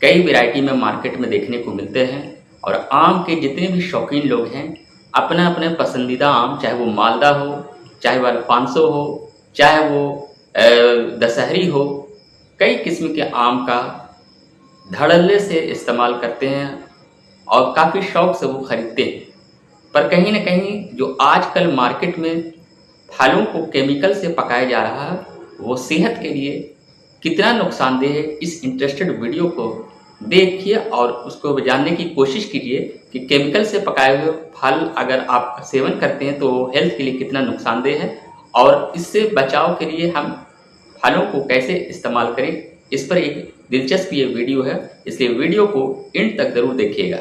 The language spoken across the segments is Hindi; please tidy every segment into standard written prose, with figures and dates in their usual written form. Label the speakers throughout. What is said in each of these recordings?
Speaker 1: कई वैरायटी में मार्केट में देखने को मिलते हैं। और आम के जितने भी शौकीन लोग हैं अपना अपने पसंदीदा आम, चाहे वो मालदा हो, चाहे वो अल्फांसो हो, चाहे वो दशहरी हो, कई किस्म के आम का धड़ल्ले से इस्तेमाल करते हैं और काफ़ी शौक से वो खरीदते हैं। पर कहीं ना कहीं जो आजकल मार्केट में फलों को केमिकल से पकाया जा रहा है वो सेहत के लिए कितना नुकसानदेह है, इस इंटरेस्टेड वीडियो को देखिए और उसको जानने की कोशिश कीजिए कि केमिकल से पकाए हुए फल अगर आप सेवन करते हैं तो हेल्थ के लिए कितना नुकसानदेह है और इससे बचाव के लिए हम फलों को कैसे इस्तेमाल करें, इस पर एक दिलचस्प ये वीडियो है, इसलिए वीडियो को एंड तक ज़रूर देखिएगा।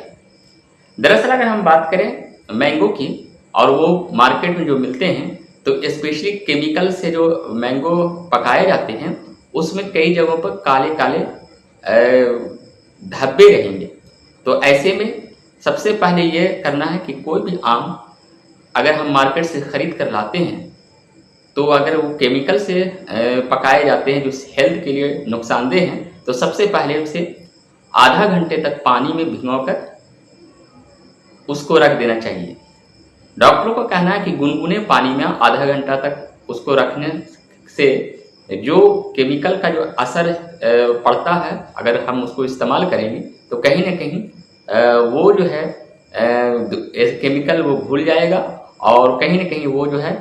Speaker 1: दरअसल अगर हम बात करें मैंगो की और वो मार्केट में जो मिलते हैं तो स्पेशली केमिकल से जो मैंगो पकाए जाते हैं उसमें कई जगहों पर काले काले धब्बे रहेंगे। तो ऐसे में सबसे पहले ये करना है कि कोई भी आम अगर हम मार्केट से ख़रीद कर लाते हैं तो अगर वो केमिकल से पकाए जाते हैं जो हेल्थ के लिए नुकसानदेह हैं, तो सबसे पहले उसे आधा घंटे तक पानी में भिगोकर उसको रख देना चाहिए। डॉक्टरों का कहना है कि गुनगुने पानी में आधा घंटा तक उसको रखने से जो केमिकल का जो असर पड़ता है अगर हम उसको इस्तेमाल करेंगे तो कहीं ना कहीं वो जो है केमिकल वो भूल जाएगा और कहीं ना कहीं वो जो है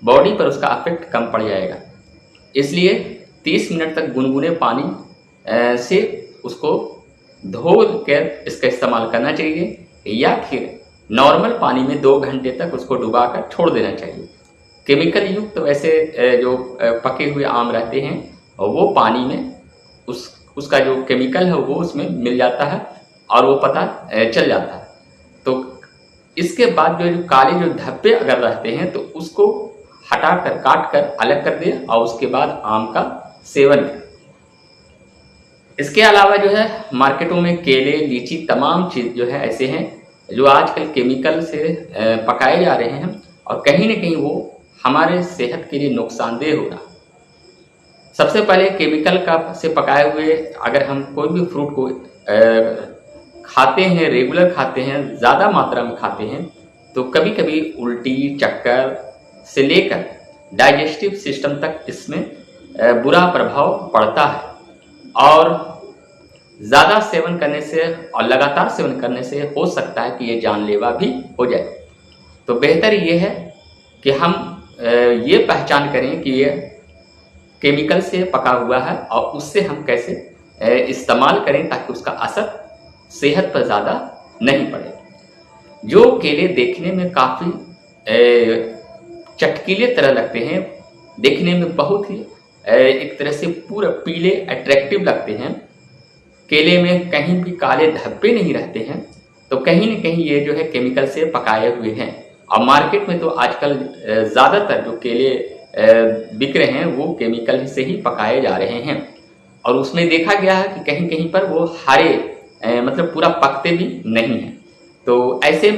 Speaker 1: बॉडी पर उसका इफेक्ट कम पड़ जाएगा। इसलिए 30 मिनट तक गुनगुने पानी से उसको धो कर इसका इस्तेमाल करना चाहिए या फिर नॉर्मल पानी में 2 घंटे तक उसको डुबाकर छोड़ देना चाहिए। केमिकल युक्त तो वैसे जो पके हुए आम रहते हैं वो पानी में उसका जो केमिकल है वो उसमें मिल जाता है और वो पता चल जाता है। तो इसके बाद जो काले जो धब्बे अगर रहते हैं तो उसको हटाकर काट कर अलग कर दें और उसके बाद आम का सेवन करें। इसके अलावा जो है मार्केटों में केले, लीची, तमाम चीज़ जो है ऐसे हैं जो आजकल केमिकल से पकाए जा रहे हैं और कहीं न कहीं वो हमारे सेहत के लिए नुकसानदेह हो रहा। सबसे पहले केमिकल का से पकाए हुए अगर हम कोई भी फ्रूट को खाते हैं, रेगुलर खाते हैं, ज़्यादा मात्रा में खाते हैं तो कभी कभी उल्टी, चक्कर से लेकर डाइजेस्टिव सिस्टम तक इसमें बुरा प्रभाव पड़ता है और ज़्यादा सेवन करने से और लगातार सेवन करने से हो सकता है कि ये जानलेवा भी हो जाए। तो बेहतर ये है कि हम ये पहचान करें कि ये केमिकल से पका हुआ है और उससे हम कैसे इस्तेमाल करें ताकि उसका असर सेहत पर ज़्यादा नहीं पड़े। जो केले देखने में काफ़ी चटकीले तरह लगते हैं, देखने में बहुत ही एक तरह से पूरा पीले अट्रैक्टिव लगते हैं, केले में कहीं भी काले धब्बे नहीं रहते हैं, तो कहीं न कहीं ये जो है केमिकल से पकाए हुए हैं। और मार्केट में तो आजकल ज़्यादातर जो केले बिक रहे हैं वो केमिकल से ही पकाए जा रहे हैं और उसमें देखा गया है कि कहीं कहीं पर वो हरे मतलब पूरा पकते भी नहीं हैं। तो ऐसे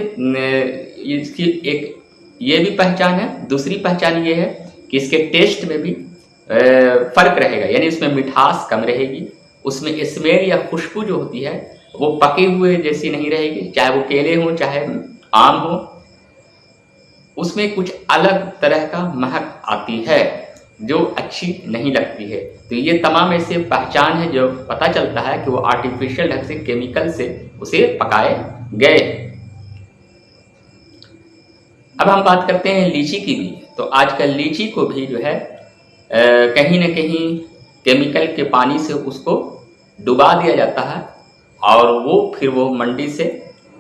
Speaker 1: इसकी एक ये भी पहचान है। दूसरी पहचान ये है कि इसके टेस्ट में भी फ़र्क रहेगा, यानी उसमें मिठास कम रहेगी, उसमें स्मेल या खुशबू जो होती है वो पके हुए जैसी नहीं रहेगी, चाहे वो केले हों चाहे आम हो, उसमें कुछ अलग तरह का महक आती है जो अच्छी नहीं लगती है। तो ये तमाम ऐसे पहचान है जो पता चलता है कि वो आर्टिफिशियल ढंग से केमिकल से उसे पकाए गए। अब हम बात करते हैं लीची की भी। तो आजकल लीची को भी जो है कहीं न कहीं केमिकल के पानी से उसको डुबा दिया जाता है और वो फिर वो मंडी से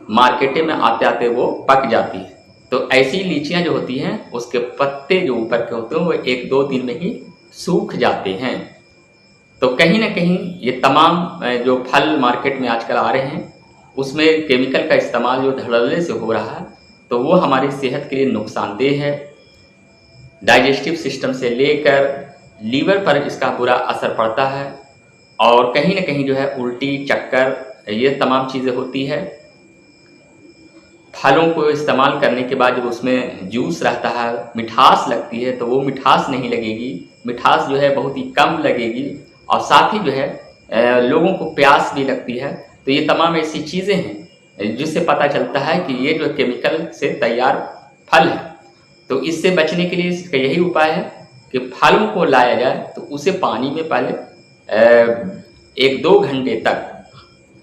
Speaker 1: मार्केटे में आते आते वो पक जाती है। तो ऐसी लीचियां जो होती हैं उसके पत्ते जो ऊपर के होते हैं वो 1-2 दिन में ही सूख जाते हैं। तो कहीं ना कहीं ये तमाम जो फल मार्केट में आजकल आ रहे हैं उसमें केमिकल का इस्तेमाल जो धड़ल्ले से हो रहा है तो वो हमारी सेहत के लिए नुकसानदेह है। डाइजेस्टिव सिस्टम से लेकर लीवर पर इसका बुरा असर पड़ता है और कहीं ना कहीं जो है उल्टी, चक्कर, ये तमाम चीज़ें होती है। फलों को इस्तेमाल करने के बाद जब उसमें जूस रहता है, मिठास लगती है तो वो मिठास नहीं लगेगी, मिठास जो है बहुत ही कम लगेगी और साथ ही जो है लोगों को प्यास भी लगती है। तो ये तमाम ऐसी चीज़ें हैं जिससे पता चलता है कि ये जो केमिकल से तैयार फल है। तो इससे बचने के लिए इसका यही उपाय है कि फलों को लाया जाए तो उसे पानी में पहले 1-2 घंटे तक,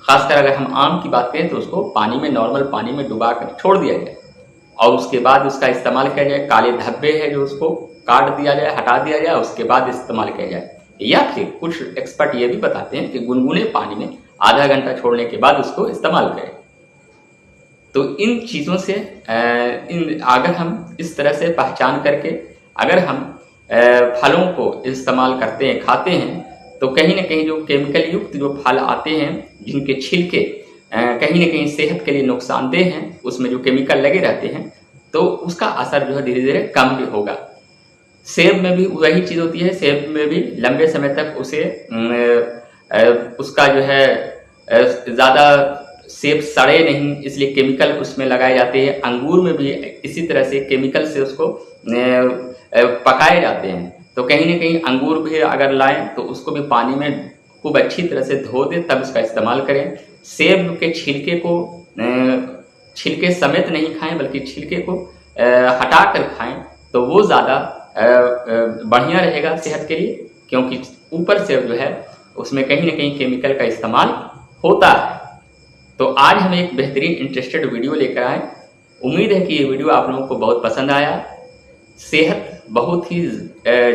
Speaker 1: खासकर अगर हम आम की बात करें तो उसको पानी में, नॉर्मल पानी में डुबा कर छोड़ दिया जाए और उसके बाद उसका इस्तेमाल किया जाए। काले धब्बे है जो उसको काट दिया जाए, हटा दिया जाए, उसके बाद इस्तेमाल किया जाए। या फिर कुछ एक्सपर्ट ये भी बताते हैं कि गुनगुने पानी में आधा घंटा छोड़ने के बाद उसको इस्तेमाल करें। तो इन चीज़ों से अगर हम इस तरह से पहचान करके अगर हम फलों को इस्तेमाल करते हैं, खाते हैं, तो कहीं ना कहीं जो केमिकल युक्त जो फल आते हैं जिनके छिलके कहीं ना कहीं सेहत के लिए नुकसानदेह हैं, उसमें जो केमिकल लगे रहते हैं, तो उसका असर जो है धीरे धीरे कम भी होगा। सेब में भी वही चीज़ होती है, सेब में भी लंबे समय तक उसे उसका जो है ज़्यादा सेब सड़े नहीं, इसलिए केमिकल उसमें लगाए जाते हैं। अंगूर में भी इसी तरह से केमिकल से उसको पकाए जाते हैं। तो कहीं ना कहीं अंगूर भी अगर लाएं तो उसको भी पानी में खूब अच्छी तरह से धो दें, तब उसका इस्तेमाल करें। सेब के छिलके को छिलके समेत नहीं खाएं, बल्कि छिलके को हटा कर खाएं, तो वो ज़्यादा बढ़िया रहेगा सेहत के लिए, क्योंकि ऊपर से जो है उसमें कहीं ना कहीं केमिकल का इस्तेमाल होता है। तो आज हम एक बेहतरीन इंटरेस्टेड वीडियो लेकर आए। उम्मीद है कि ये वीडियो आप लोगों को बहुत पसंद आया। सेहत बहुत ही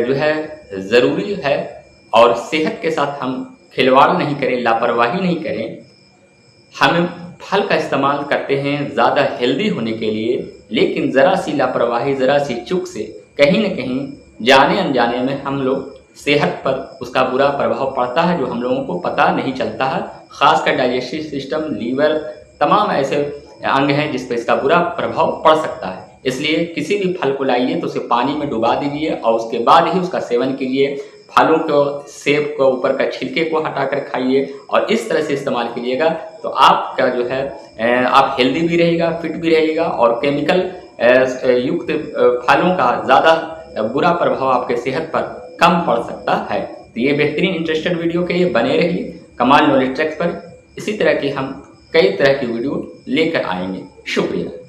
Speaker 1: जो है ज़रूरी है और सेहत के साथ हम खिलवाड़ नहीं करें, लापरवाही नहीं करें। हम फल का इस्तेमाल करते हैं ज़्यादा हेल्दी होने के लिए, लेकिन ज़रा सी लापरवाही, ज़रा सी चूक से कहीं न कहीं जाने अनजाने में हम लोग सेहत पर उसका बुरा प्रभाव पड़ता है, जो हम लोगों को पता नहीं चलता है। खासकर डाइजेस्टिव सिस्टम, लीवर, तमाम ऐसे अंग हैं जिस पर इसका बुरा प्रभाव पड़ सकता है। इसलिए किसी भी फल को लाइए तो उसे पानी में डुबा दीजिए और उसके बाद ही उसका सेवन कीजिए। फलों को, सेब को ऊपर का छिलके को हटाकर खाइए और इस तरह से इस्तेमाल कीजिएगा तो आपका जो है आप हेल्दी भी रहेगा, फिट भी रहेगा और केमिकल युक्त फलों का ज़्यादा बुरा प्रभाव आपके सेहत पर कम पड़ सकता है। तो ये बेहतरीन इंटरेस्टेड वीडियो के लिए बने रहिए कमाल नॉलेज ट्रैक्स पर। इसी तरह की हम कई तरह की वीडियो लेकर आएंगे। शुक्रिया।